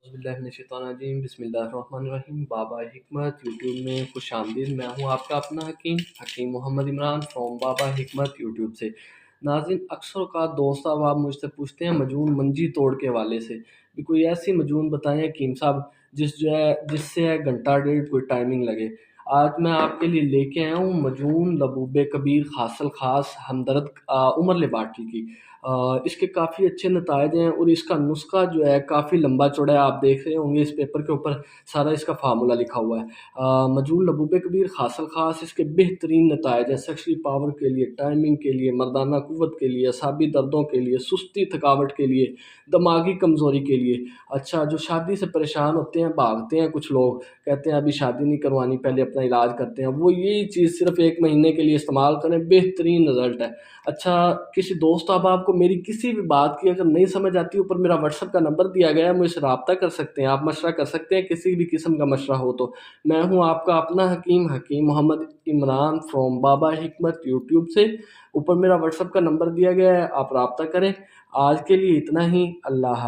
बिस्मिल्लाहिर्रहमानिर्रहीम बिस्मिल्लाहिर्रहमानिर्रहीम। बाबा हिकमत यूट्यूब में खुश आमदीद। मैं हूँ आपका अपना हकीम मोहम्मद इमरान फ्रॉम बाबा हिकमत यूट्यूब से। नाज़रीन, अक्सर का दोस्त साहब आप मुझसे पूछते हैं मजून मंजी तोड़ के हवाले से भी कोई ऐसी मजून बताएं हकीम साहब जिससे है घंटा डेढ़ कोई टाइमिंग लगे। आज मैं आपके लिए लेके आया हूँ मजून लबूबे कबीर हासिल खास हमदर्द उमर लिबार्टी की। इसके काफ़ी अच्छे नतायज हैं और इसका नुस्खा जो है काफ़ी लंबा चौड़ा है। आप देख रहे होंगे इस पेपर के ऊपर सारा इसका फार्मूला लिखा हुआ है। मजून लबूबे कबीर हासिल खास इसके बेहतरीन नतायज हैं सेक्सुअल पावर के लिए, टाइमिंग के लिए, मर्दाना कुव्वत के लिए, असाबी दर्दों के लिए, सुस्ती थकावट के लिए, दिमागी कमज़ोरी के लिए। अच्छा, जो शादी से परेशान होते हैं, भागते हैं, कुछ लोग कहते हैं अभी शादी नहीं करवानी, पहले अपना इलाज करते हैं, वो यही चीज़ सिर्फ 1 महीने के लिए इस्तेमाल करें, बेहतरीन रिजल्ट है। अच्छा, किसी दोस्त अहबाब को मेरी किसी भी बात की अगर नहीं समझ आती, ऊपर मेरा व्हाट्सएप का नंबर दिया गया है, मुझसे रब्ता कर सकते हैं, आप मशवरा कर सकते हैं किसी भी किस्म का मशवरा हो तो। मैं हूँ आपका अपना हकीम मोहम्मद इमरान फ्रॉम बाबा हिकमत यूट्यूब से। ऊपर मेरा व्हाट्सएप का नंबर दिया गया है, आप रब्ता करें। आज के लिए इतना ही। अल्लाह हाफ़िज़।